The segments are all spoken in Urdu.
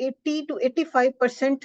80 to 85%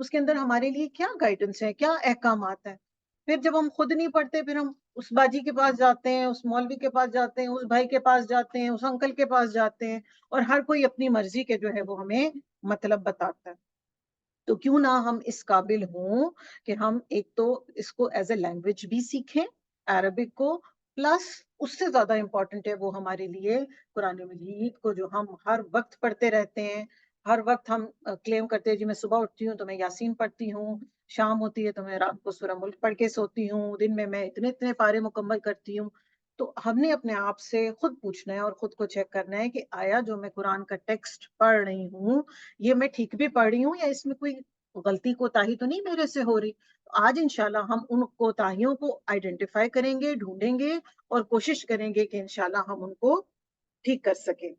اس کے اندر ہمارے لیے کیا گائیڈنس ہے, کیا احکامات ہیں. پھر جب ہم خود نہیں پڑھتے, پھر ہم اس باجی کے پاس جاتے ہیں, اس مولوی کے پاس جاتے ہیں, اس بھائی کے پاس جاتے ہیں, اس انکل کے پاس جاتے ہیں, اور ہر کوئی اپنی مرضی کے جو ہے وہ ہمیں مطلب بتاتا ہے. تو کیوں نہ ہم اس قابل ہوں کہ ہم ایک تو اس کو ایز اے لینگویج بھی سیکھیں, عربک کو, پلس اس سے زیادہ امپورٹنٹ ہے وہ ہمارے لیے قرآن مجید کو, جو ہم ہر وقت پڑھتے رہتے ہیں. ہر وقت ہم کلیم کرتے ہیں جی میں صبح اٹھتی ہوں تو میں یاسین پڑھتی ہوں, شام ہوتی ہے تو میں رات کو سورہ ملک پڑھ کے سوتی ہوں, دن میں اتنے پارے مکمل کرتی ہوں. تو ہم نے اپنے آپ سے خود پوچھنا ہے اور خود کو چیک کرنا ہے کہ آیا جو میں قرآن کا ٹیکسٹ پڑھ رہی ہوں یہ میں ٹھیک بھی پڑھ رہی ہوں, یا اس میں کوئی غلطی کوتاہی تو نہیں میرے سے ہو رہی. آج انشاءاللہ ہم ان کوتاہیوں کو آئیڈینٹیفائی کریں گے, ڈھونڈیں گے, اور کوشش کریں گے کہ انشاءاللہ ہم ان کو ٹھیک کر سکیں.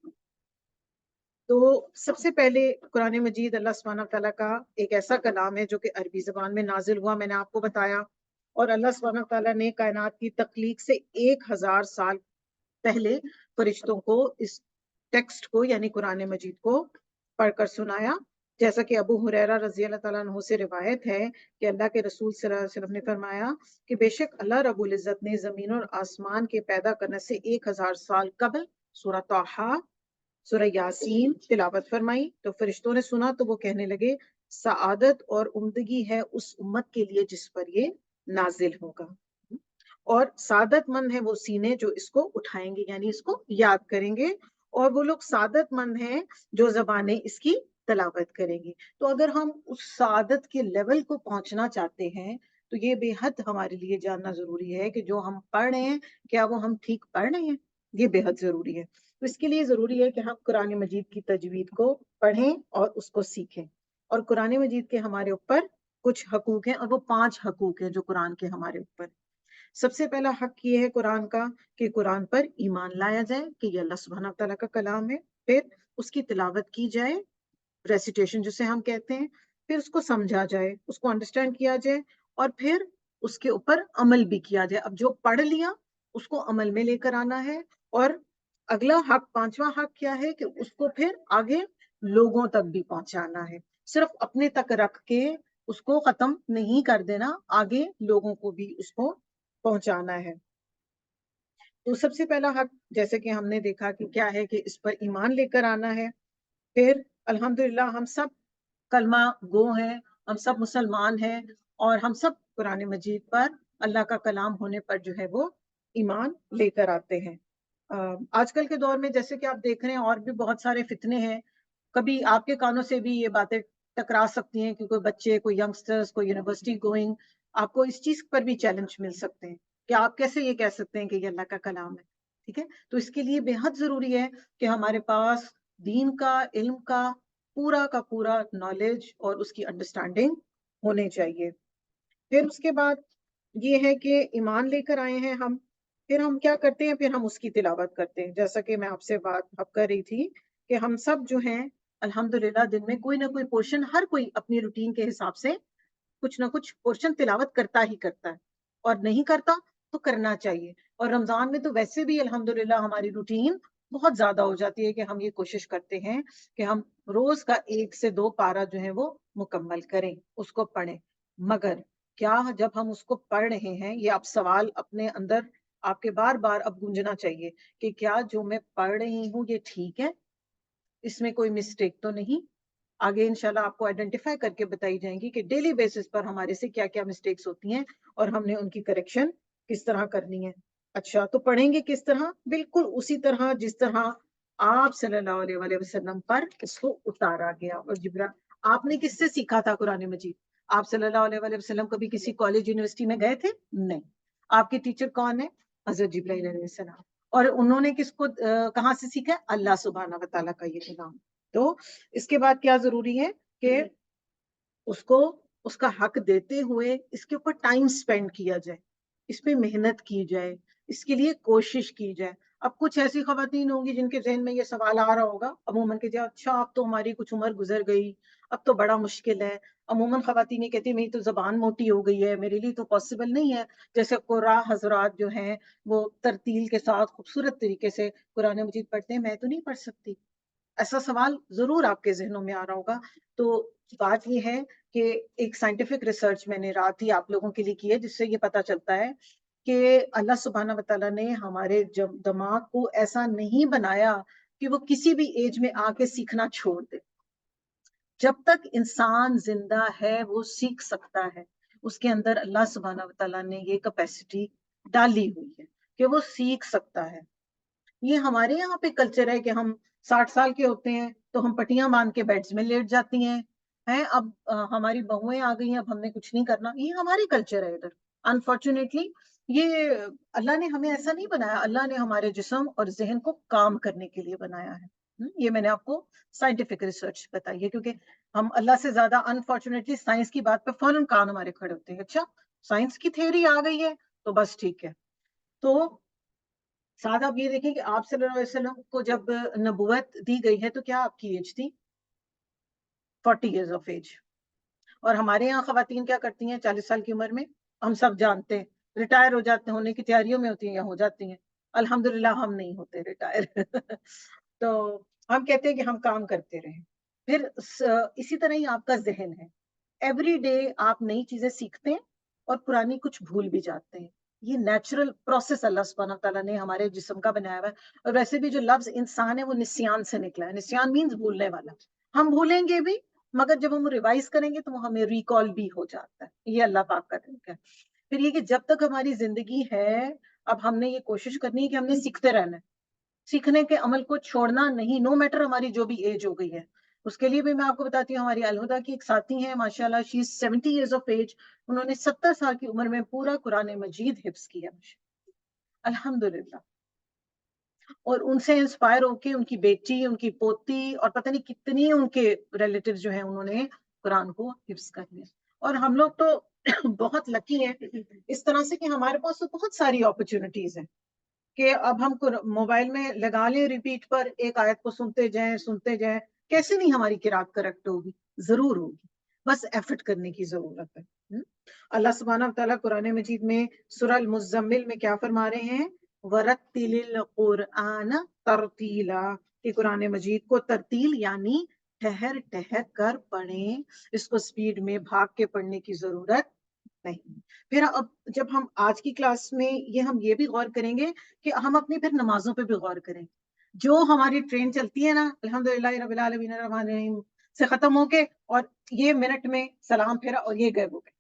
تو سب سے پہلے قرآن مجید اللہ سبحانہ تعالیٰ کا ایک ایسا کلام ہے جو کہ عربی زبان میں نازل ہوا, میں نے آپ کو بتایا, اور اللہ سبحانہ تعالیٰ نے کائنات کی تخلیق سے 1000 سال پہلے فرشتوں کو اس ٹیکسٹ کو یعنی قرآن مجید کو پڑھ کر سنایا. جیسا کہ ابو ہریرہ رضی اللہ تعالیٰ عنہ سے روایت ہے کہ اللہ کے رسول صلی اللہ علیہ وسلم نے فرمایا کہ بے شک اللہ رب العزت نے زمین اور آسمان کے پیدا کرنے سے 1000 سال قبل سورہ طٰہٰ, سورہ یاسین تلاوت فرمائی. تو فرشتوں نے سنا تو وہ کہنے لگے سعادت اور عمدگی ہے اس امت کے لیے جس پر یہ نازل ہوگا, اور سعادت مند ہیں وہ سینے جو اس کو اٹھائیں گے یعنی اس کو یاد کریں گے, اور وہ لوگ سعادت مند ہیں جو زبانیں اس کی تلاوت کریں گی. تو اگر ہم اس سعادت کے لیول کو پہنچنا چاہتے ہیں تو یہ بے حد ہمارے لیے جاننا ضروری ہے کہ جو ہم پڑھ رہے ہیں کیا وہ ہم ٹھیک پڑھ رہے ہیں, یہ بے حد ضروری ہے. تو اس کے لیے ضروری ہے کہ ہم قرآن مجید کی تجوید کو پڑھیں اور اس کو سیکھیں. اور قرآن مجید کے ہمارے اوپر کچھ حقوق ہیں, اور وہ 5 حقوق ہیں جو قرآن کے ہمارے اوپر. سب سے پہلا حق یہ ہے قرآن کا کہ قرآن پر ایمان لایا جائے کہ یہ اللہ سبحانہ تعالیٰ کا کلام ہے. پھر اس کی تلاوت کی جائے, ریسیٹیشن جسے ہم کہتے ہیں, پھر اس کو سمجھا جائے, اس کو انڈرسٹینڈ کیا جائے, اور پھر اس کے اوپر عمل بھی کیا جائے. اب جو پڑھ لیا اس کو عمل میں لے کر آنا ہے. اور اگلا حق, 5واں حق کیا ہے کہ اس کو پھر آگے لوگوں تک بھی پہنچانا ہے. صرف اپنے تک رکھ کے اس کو ختم نہیں کر دینا, آگے لوگوں کو بھی اس کو پہنچانا ہے. تو سب سے پہلا حق جیسے کہ ہم نے دیکھا کہ کیا ہے کہ اس پر ایمان لے کر آنا ہے. پھر الحمدللہ ہم سب کلمہ گو ہیں, ہم سب مسلمان ہیں, اور ہم سب قرآن مجید پر اللہ کا کلام ہونے پر جو ہے وہ ایمان لے کر آتے ہیں. آج کل کے دور میں جیسے کہ آپ دیکھ رہے ہیں اور بھی بہت سارے فتنے ہیں. کبھی آپ کے کانوں سے بھی یہ باتیں ٹکرا سکتی ہیں کہ کوئی بچے, کوئی ینگسٹرز, کوئی یونیورسٹی گوئنگ آپ کو اس چیز پر بھی چیلنج مل سکتے ہیں کہ آپ کیسے یہ کہہ سکتے ہیں کہ یہ اللہ کا کلام ہے. ٹھیک ہے, تو اس کے لیے بے حد ضروری ہے کہ ہمارے پاس دین کا, علم کا پورا نالج اور اس کی انڈرسٹینڈنگ ہونے چاہیے. پھر اس کے بعد یہ ہے کہ ایمان لے کر آئے ہیں ہم, پھر ہم کیا کرتے ہیں, پھر ہم اس کی تلاوت کرتے ہیں. جیسا کہ میں آپ سے بات اب کر رہی تھی کہ ہم سب جو ہیں الحمدللہ دن میں کوئی نہ کوئی پورشن, ہر کوئی اپنی روٹین کے حساب سے کچھ نہ کچھ پورشن تلاوت کرتا ہی کرتا ہے, اور نہیں کرتا تو کرنا چاہیے. اور رمضان میں تو ویسے بھی الحمدللہ ہماری روٹین بہت زیادہ ہو جاتی ہے کہ ہم یہ کوشش کرتے ہیں کہ ہم روز کا 1 سے 2 پارہ جو ہے وہ مکمل کریں, اس کو پڑھیں. مگر کیا جب ہم اس کو پڑھ رہے ہیں, یہ آپ سوال اپنے اندر آپ کے بار بار اب گونجنا چاہیے کہ کیا جو میں پڑھ رہی ہوں یہ ٹھیک ہے, اس میں کوئی مسٹیک تو نہیں. آگے انشاءاللہ آپ کو آئیڈینٹیفائی کر کے بتائی جائیں گی کہ ڈیلی بیسس پر ہمارے سے کیا کیا مسٹیکس ہوتی ہیں اور ہم نے ان کی کریکشن کس طرح کرنی ہے. اچھا, تو پڑھیں گے کس طرح؟ بالکل اسی طرح جس طرح آپ صلی اللہ علیہ وسلم پر اس کو اتارا گیا. اور جبرائیل, آپ نے کس سے سیکھا تھا قرآن مجید؟ آپ صلی اللہ علیہ وسلم کبھی کسی کالج یونیورسٹی میں گئے تھے؟ نہیں. آپ کے ٹیچر کون ہے؟ حضرت جبرائیل علیہ السلام. اور انہوں نے کس کو کہاں سے سیکھا؟ اللہ سبحانہ و تعالیٰ کا یہ کلام. تو اس کے بعد کیا ضروری ہے کہ اس کو اس کا حق دیتے ہوئے اس کے اوپر ٹائم سپینڈ کیا جائے, اس پہ محنت کی جائے, اس کے لیے کوشش کی جائے. اب کچھ ایسی خواتین ہوں گی جن کے ذہن میں یہ سوال آ رہا ہوگا عموماً کہ اچھا اب تو ہماری کچھ عمر گزر گئی, اب تو بڑا مشکل ہے. عموماً خواتین یہ کہتی ہیں میری تو زبان موٹی ہو گئی ہے, میرے لیے تو پاسبل نہیں ہے. جیسے قرآ حضرات جو ہیں وہ ترتیل کے ساتھ خوبصورت طریقے سے قرآن مجید پڑھتے ہیں, میں تو نہیں پڑھ سکتی. ایسا سوال ضرور آپ کے ذہنوں میں آ رہا ہوگا. تو بات یہ ہے کہ ایک سائنٹیفک ریسرچ میں نے رات ہی آپ لوگوں کے لیے کی ہے، جس سے یہ پتا چلتا ہے کہ اللہ سبحانہ و تعالیٰ نے ہمارے دماغ کو ایسا نہیں بنایا کہ وہ کسی بھی ایج میں آ کے سیکھنا چھوڑ دے. جب تک انسان زندہ ہے وہ سیکھ سکتا ہے. اس کے اندر اللہ سبحانہ و تعالیٰ نے یہ کیپیسٹی ڈالی ہوئی ہے کہ وہ سیکھ سکتا ہے. یہ ہمارے یہاں پہ کلچر ہے کہ ہم 60 سال کے ہوتے ہیں تو ہم پٹیاں باندھ کے بیڈز میں لیٹ جاتی ہیں. اب ہماری بہویں آ گئی ہیں، اب ہم نے کچھ نہیں کرنا. یہ ہماری کلچر ہے ادھر. انفارچونیٹلی یہ اللہ نے ہمیں ایسا نہیں بنایا. اللہ نے ہمارے جسم اور ذہن کو کام کرنے کے لیے بنایا ہے. یہ میں نے آپ کو سائنٹیفک ریسرچ بتائی ہے، کیونکہ ہم اللہ سے زیادہ انفارچونیٹلی سائنس کی بات پہ فوراً کان ہمارے کھڑے ہوتے ہیں. اچھا سائنس کی تھیوری آ گئی ہے تو بس ٹھیک ہے. تو ساتھ آپ یہ دیکھیں کہ آپ صلی اللہ علیہ وسلم کو جب نبوت دی گئی ہے تو کیا آپ کی ایج تھی؟ 40 ایئرز آف ایج. اور ہمارے یہاں خواتین کیا کرتی ہیں 40 سال کی عمر میں؟ ہم سب جانتے ہیں ریٹائر ہو جاتے ہیں، ہونے کی تیاریوں میں ہوتی ہیں یا ہو جاتی ہیں. الحمدللہ ہم نہیں ہوتے ریٹائر. تو ہم کہتے ہیں کہ ہم کام کرتے رہیں. پھر اسی طرح ہی آپ کا ذہن ہے. ایوری ڈے آپ نئی چیزیں سیکھتے ہیں اور پرانی کچھ بھول بھی جاتے ہیں. یہ نیچرل پروسیس اللہ سبحانہ تعالیٰ نے ہمارے جسم کا بنایا ہوا ہے. اور ویسے بھی جو لفظ انسان ہے وہ نسیان سے نکلا ہے. نسیان مینز بھولنے والا. ہم بھولیں گے بھی مگر جب ہم ریوائز کریں گے تو وہ ہمیں ریکال بھی ہو جاتا ہے. یہ اللہ پاک کا طریقہ ہے. پھر یہ کہ جب تک ہماری زندگی ہے اب ہم نے یہ کوشش کرنی ہے کہ ہم نے سیکھتے رہنا ہے. سیکھنے کے عمل کو چھوڑنا نہیں، نو میٹر ہماری جو بھی ایج ہو گئی ہے. اس کے لیے بھی میں آپ کو بتاتی ہوں، ہماری الہدا کی ایک ساتھی ہیں ماشاءاللہ، شی از 70 ایئرز آف ایج. انہوں نے 70 سال کی عمر میں پورا قرآن مجید حفظ کیا الحمدللہ. اور ان سے انسپائر ہو کے ان کی بیٹی، ان کی پوتی اور پتہ نہیں کتنی ان کے ریلیٹیو جو ہیں انہوں نے قرآن کو حفظ کر لیا. اور ہم لوگ تو بہت لکی ہیں اس طرح سے کہ ہمارے پاس تو بہت ساری اپرچونٹیز ہیں کہ اب ہم موبائل میں لگا لیں ریپیٹ پر ایک آیت کو سنتے جائیں. کیسے نہیں ہماری قرات کریکٹ ہوگی؟ ضرور ہوگی، بس ایفرٹ کرنے کی ضرورت ہے. اللہ سبحانہ و تعالیٰ قرآن مجید میں سورہ المزمل میں کیا فرما رہے ہیں؟ وَرَتِّلِ الْقُرْآنَ تَرْتِيلًا، کہ قرآن مجید کو ترتیل یعنی ٹھہر ٹھہر کر پڑھیں. اس کو سپیڈ میں بھاگ کے پڑھنے کی ضرورت نہیں. پھر اب جب ہم آج کی کلاس میں ہم یہ بھی غور کریں گے کہ ہم اپنی پھر نمازوں پہ بھی غور کریں. جو ہماری ٹرین چلتی ہے نا الحمدللہ رب العالمین الرحمن الرحیم سے ختم ہو کے اور یہ منٹ میں سلام پھیرا اور یہ گئے ہو گئے،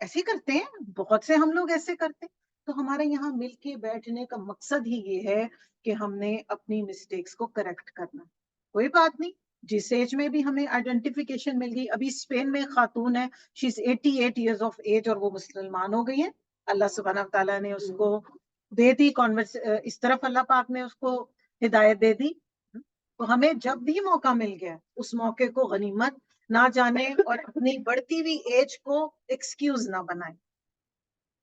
ایسے کرتے ہیں بہت سے ہم لوگ ایسے کرتے ہیں. تو ہمارے یہاں مل کے بیٹھنے کا مقصد ہی یہ ہے کہ ہم نے اپنی مسٹیکس کو کریکٹ کرنا. کوئی بات نہیں، جس ایج میں بھی ہمیں آئیڈینٹیفیکیشن مل گئی. ابھی اسپین میں خاتون ہے، شی از 88 ایئرز آف ایج اور وہ مسلمان ہو گئی ہیں. اللہ سبحانہ تعالیٰ نے اس کو دے دی اس طرف اللہ پاک نے اس کو ہدایت دے دی. تو ہمیں جب بھی موقع مل گیا اس موقع کو غنیمت نہ جانے اور اپنی بڑھتی ہوئی ایج کو ایکسکیوز نہ بنائیں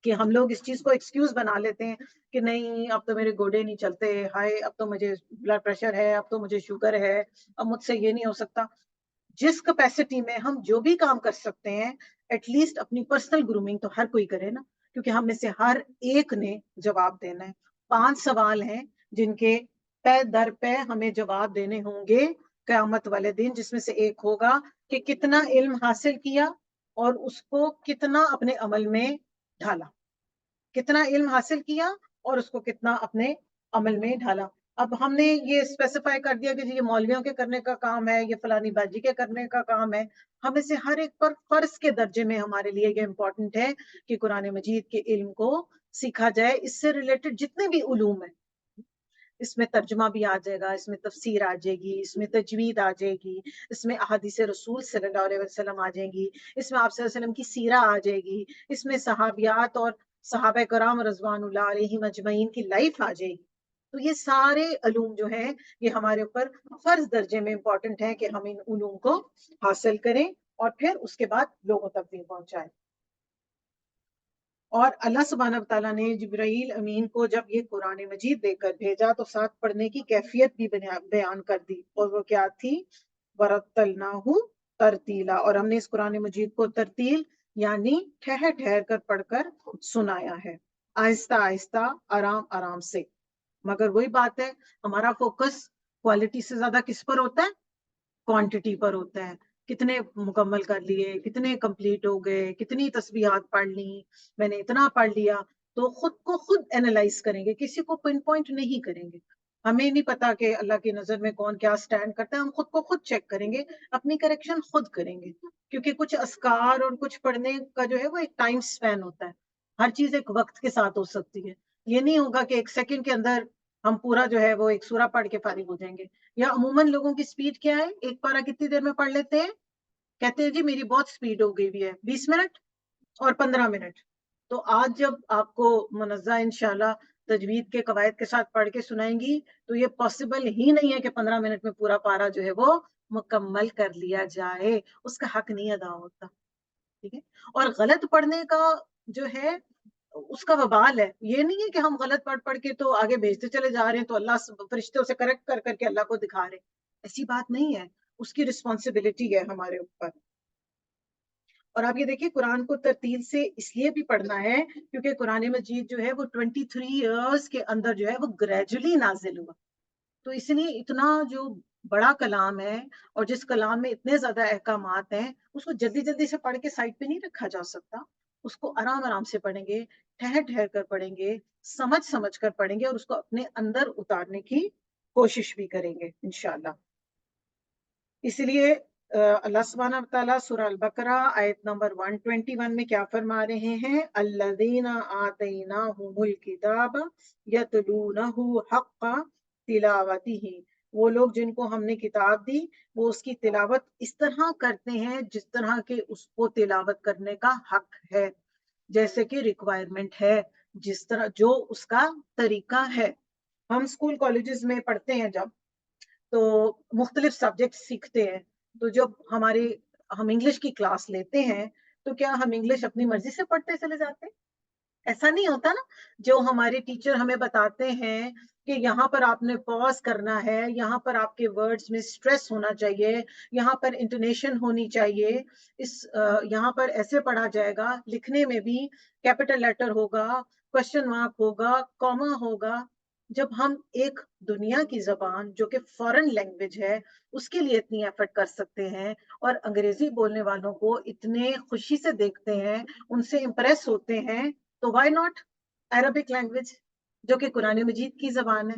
کہ ہم لوگ اس چیز کو ایکسکیوز بنا لیتے ہیں کہ نہیں اب تو میرے گوڈے نہیں چلتے، ہائے اب تو مجھے بلڈ پریشر ہے، اب تو مجھے شوگر ہے، اب مجھ سے یہ نہیں ہو سکتا. جس کیپیسٹی میں ہم جو بھی کام کر سکتے ہیں ایٹ لیسٹ اپنی پرسنل گرومنگ تو ہر کوئی کرے نا، کیونکہ ہم میں سے ہر ایک نے جواب دینا ہے. 5 سوال ہیں جن کے پے در پہ ہمیں جواب دینے ہوں گے قیامت والے دن، جس میں سے ایک ہوگا کہ کتنا علم حاصل کیا اور اس کو کتنا اپنے عمل میں ڈھالا. کتنا علم حاصل کیا اور اس کو کتنا اپنے عمل میں ڈھالا. اب ہم نے یہ اسپیسیفائی کر دیا کہ یہ مولویوں کے کرنے کا کام ہے، یہ فلانی باجی کے کرنے کا کام ہے. ہمیں سے ہر ایک پر فرض کے درجے میں ہمارے لیے یہ امپورٹنٹ ہے کہ قرآن مجید کے علم کو سیکھا جائے. اس سے ریلیٹڈ جتنے بھی علوم ہیں اس میں ترجمہ بھی آ جائے گا، اس میں تفسیر آ جائے گی، اس میں تجوید آ جائے گی، اس میں احادیث رسول صلی اللہ علیہ وسلم آ جائیں گی، اس میں آپ صلی اللہ علیہ وسلم کی سیرہ آ جائے گی، اس میں صحابیات اور صحابہ کرام رضوان اللہ علیہم اجمعین کی لائف آ جائے گی. تو یہ سارے علوم جو ہیں یہ ہمارے اوپر فرض درجے میں امپورٹنٹ ہے کہ ہم ان علوم کو حاصل کریں اور پھر اس کے بعد لوگوں تک بھی پہنچائیں. اور اللہ سبحانہ تعالیٰ نے جبرائیل امین کو جب یہ قرآن مجید دے کر بھیجا تو ساتھ پڑھنے کی کیفیت بھی بیان کر دی، اور وہ کیا تھی؟ وَرَتَّلْنَاهُ تَرْتِيلًا، اور ہم نے اس قرآن مجید کو ترتیل یعنی ٹھہر ٹھہر کر پڑھ کر سنایا ہے، آہستہ آہستہ، آرام آرام سے. مگر وہی بات ہے ہمارا فوکس کوالٹی سے زیادہ کس پر ہوتا ہے؟ کوانٹٹی پر ہوتا ہے. کتنے مکمل کر لیے، کتنے کمپلیٹ ہو گئے، کتنی تسبیحات پڑھ لی، میں نے اتنا پڑھ لیا. تو خود کو خود اینالائز کریں گے، کسی کو پن پوائنٹ نہیں کریں گے. ہمیں نہیں پتا کہ اللہ کی نظر میں کون کیا سٹینڈ کرتا ہے، ہم خود کو خود چیک کریں گے، اپنی کریکشن خود کریں گے. کیونکہ کچھ اذکار اور کچھ پڑھنے کا جو ہے وہ ایک ٹائم سپین ہوتا ہے، ہر چیز ایک وقت کے ساتھ ہو سکتی ہے. یہ نہیں ہوگا کہ ایک سیکنڈ کے اندر ہم پورا جو ہے وہ ایک سورہ پڑھ کے فارغ ہو جائیں گے. یا عموماً لوگوں کی سپیڈ کیا ہے، ایک پارہ کتنی دیر میں پڑھ لیتے ہیں؟ کہتے ہیں جی میری بہت سپیڈ ہو گئی ہے، 20 منٹ اور 15 منٹ. تو آج جب آپ کو منزہ انشاءاللہ تجوید کے قواعد کے ساتھ پڑھ کے سنائیں گی تو یہ پاسبل ہی نہیں ہے کہ 15 منٹ میں پورا پارا جو ہے وہ مکمل کر لیا جائے، اس کا حق نہیں ادا ہوتا. ٹھیک ہے. اور غلط پڑھنے کا جو ہے اس کا وبال ہے. یہ نہیں ہے کہ ہم غلط پڑھ پڑھ کے تو آگے بھیجتے چلے جا رہے ہیں تو اللہ فرشتوں سے کریکٹ کر کر کے اللہ کو دکھا رہے. ایسی بات نہیں ہے، اس کی رسپانسبلٹی ہے ہمارے اوپر. اور آپ یہ دیکھیے قرآن کو ترتیل سے اس لیے بھی پڑھنا ہے کیونکہ قرآن مجید جو ہے وہ 23 ایئرس کے اندر جو ہے وہ گریجولی نازل ہوا. تو اس لیے اتنا جو بڑا کلام ہے اور جس کلام میں اتنے زیادہ احکامات ہیں، اس کو جلدی جلدی سے پڑھ کے سائڈ پہ نہیں رکھا جا سکتا. اس کو آرام آرام سے پڑھیں گے، ٹھہر ٹھہر کر پڑھیں گے، سمجھ سمجھ کر پڑھیں گے اور اس کو اپنے اندر اتارنے کی کوشش بھی کریں گے انشاءاللہ. اس لیے اللہ سبحانہ وتعالیٰ سورہ البقرہ آیت نمبر 121 میں کیا فرما رہے ہیں؟ الذین آتیناہم الکتاب یتلونہ حق تلاوتہ. وہ لوگ جن کو ہم نے کتاب دی وہ اس کی تلاوت اس طرح کرتے ہیں جس طرح کے اس کو تلاوت کرنے کا حق ہے، جیسے کہ ریکوائرمنٹ ہے، جس طرح جو اس کا طریقہ ہے. ہم اسکول کالجز میں پڑھتے ہیں جب تو مختلف سبجیکٹ سیکھتے ہیں، تو جب ہم انگلش کی کلاس لیتے ہیں تو کیا ہم انگلش اپنی مرضی سے پڑھتے چلے جاتے ہیں؟ ایسا نہیں ہوتا نا. جو ہمارے ٹیچر ہمیں بتاتے ہیں کہ یہاں پر آپ نے پاز کرنا ہے، یہاں پر آپ کے ورڈز میں سٹریس ہونا چاہیے، یہاں پر انٹونیشن ہونی چاہیے، یہاں پر ایسے پڑھا جائے گا، لکھنے میں بھی کیپٹل لیٹر ہوگا، کوشچن مارک ہوگا، کاما ہوگا. جب ہم ایک دنیا کی زبان جو کہ فورن لینگویج ہے اس کے لیے اتنی ایفرٹ کر سکتے ہیں اور انگریزی بولنے والوں کو اتنے خوشی سے دیکھتے ہیں، ان سے امپریس ہوتے ہیں، تو وائی ناٹ عربک لینگویج جو کہ قرآن مجید کی زبان ہے.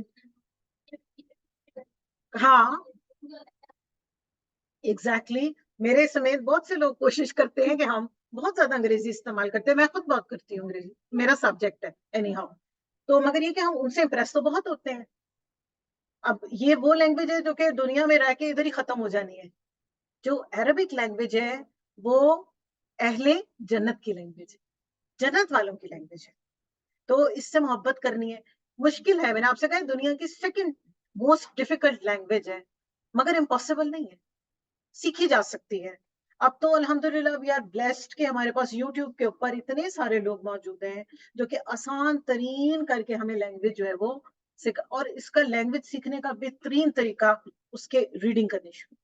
ہاں ایگزیکٹلی. میرے سمیت بہت سے لوگ کوشش کرتے ہیں کہ ہم بہت زیادہ انگریزی استعمال کرتے ہیں. میں خود بات کرتی ہوں انگریزی، میرا سبجیکٹ ہے اینی ہاؤ. تو مگر یہ کہ ہم ان سے امپریس تو بہت ہوتے ہیں. اب یہ وہ لینگویج ہے جو کہ دنیا میں رہ کے ادھر ہی ختم ہو جانی ہے. جو عربک لینگویج ہے وہ اہل جنت کی لینگویج ہے، جنت والوں کی لینگویج ہے. تو اس سے محبت کرنی ہے. مشکل ہے، میں نے آپ سے کہا دنیا کی سیکنڈ موسٹ ڈیفیکلٹ لینگویج ہے، مگر امپاسبل نہیں ہے، سیکھی جا سکتی ہے. اب تو الحمدللہ وی آر بلیسڈ کہ ہمارے پاس یوٹیوب کے اوپر اتنے سارے لوگ موجود ہیں جو کہ آسان ترین کر کے ہمیں لینگویج جو ہے وہ اور اس کا لینگویج سیکھنے کا بہترین طریقہ اس کے ریڈنگ کرنی شروع.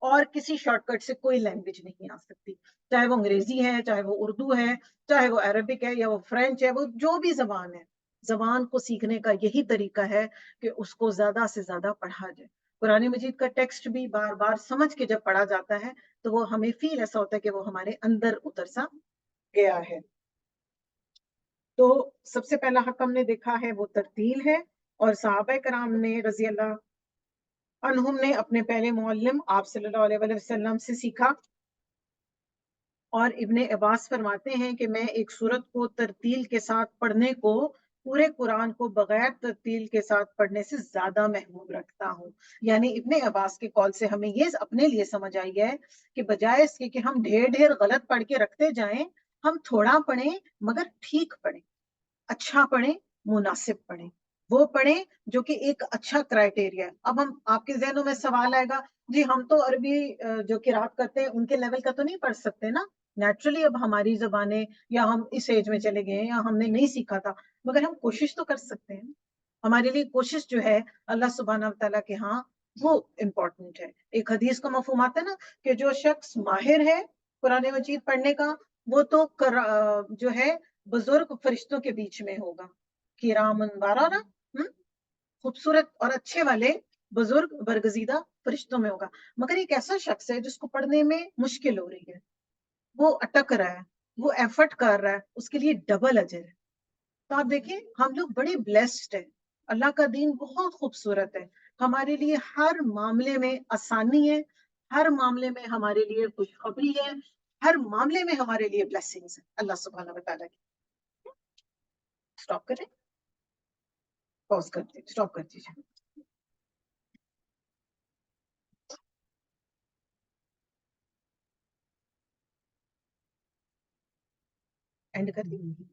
اور کسی شارٹ کٹ سے کوئی لینگویج نہیں آ سکتی، چاہے وہ انگریزی ہے، چاہے وہ اردو ہے، چاہے وہ عربک ہے یا وہ فرینچ ہے، وہ جو بھی زبان ہے، زبان کو سیکھنے کا یہی طریقہ ہے کہ اس کو زیادہ سے زیادہ پڑھا جائے. قرآن مجید کا ٹیکسٹ بھی بار بار سمجھ کے جب پڑھا جاتا ہے تو وہ ہمیں فیل ایسا ہوتا ہے کہ وہ ہمارے اندر اتر سا گیا ہے. تو سب سے پہلا حق ہم نے دیکھا ہے وہ ترتیل ہے، اور صحابہ کرام نے رضی اللہ عنہم نے اپنے پہلے معلم آپ صلی اللہ علیہ وسلم سے سیکھا. اور ابن عباس فرماتے ہیں کہ میں ایک سورت کو ترتیل کے ساتھ پڑھنے کو پورے قرآن کو بغیر ترتیل کے ساتھ پڑھنے سے زیادہ محبوب رکھتا ہوں. یعنی ابن عباس کے قول سے ہمیں یہ اپنے لیے سمجھ آئی ہے کہ بجائے اس کے کہ ہم ڈھیر ڈھیر غلط پڑھ کے رکھتے جائیں، ہم تھوڑا پڑھیں مگر ٹھیک پڑھیں، اچھا پڑھیں، مناسب پڑھیں، وہ پڑھیں جو کہ ایک اچھا کرائٹیریا ہے. اب ہم آپ کے ذہنوں میں سوال آئے گا جی ہم تو عربی جو قرات کرتے ہیں ان کے لیول کا تو نہیں پڑھ سکتے نا. نیچرلی اب ہماری زبانیں یا ہم اس ایج میں چلے گئے یا ہم نے نہیں سیکھا تھا، مگر ہم کوشش تو کر سکتے ہیں. ہمارے لیے کوشش جو ہے اللہ سبحانہ و تعالیٰ کے ہاں وہ امپورٹنٹ ہے. ایک حدیث کا مفہوم آتا ہے نا کہ جو شخص ماہر ہے قرآن مجید پڑھنے کا وہ تو جو ہے بزرگ فرشتوں کے بیچ میں ہوگا، کرامن بارارہ، خوبصورت اور اچھے والے بزرگ برگزیدہ فرشتوں میں ہوگا. مگر ایک ایسا شخص ہے جس کو پڑھنے میں مشکل ہو رہی ہے, وہ اٹک رہا ہے, وہ ایفرٹ کر رہا ہے, اس کے لیے ڈبل اجر ہے. تو آپ دیکھیں ہم لوگ بڑے بلیسڈ ہیں, اللہ کا دین بہت خوبصورت ہے, ہمارے لیے ہر معاملے میں آسانی ہے, ہر معاملے میں ہمارے لیے خوشخبری ہے, ہر معاملے میں ہمارے لیے بلیسنگز ہیں اللہ سبحانہ و تعالیٰ کی. اسٹاپ کریں, پاز کر دیجیے, اسٹاپ کر دیجیے. اینڈ کر دیجیے.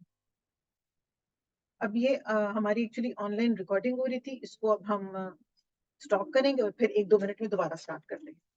اب یہ ہماری ایکچولی آن لائن ریکارڈنگ ہو رہی تھی, اس کو اب ہم اسٹاپ کریں گے اور پھر 1-2 منٹ میں دوبارہ اسٹارٹ کر لیں گے.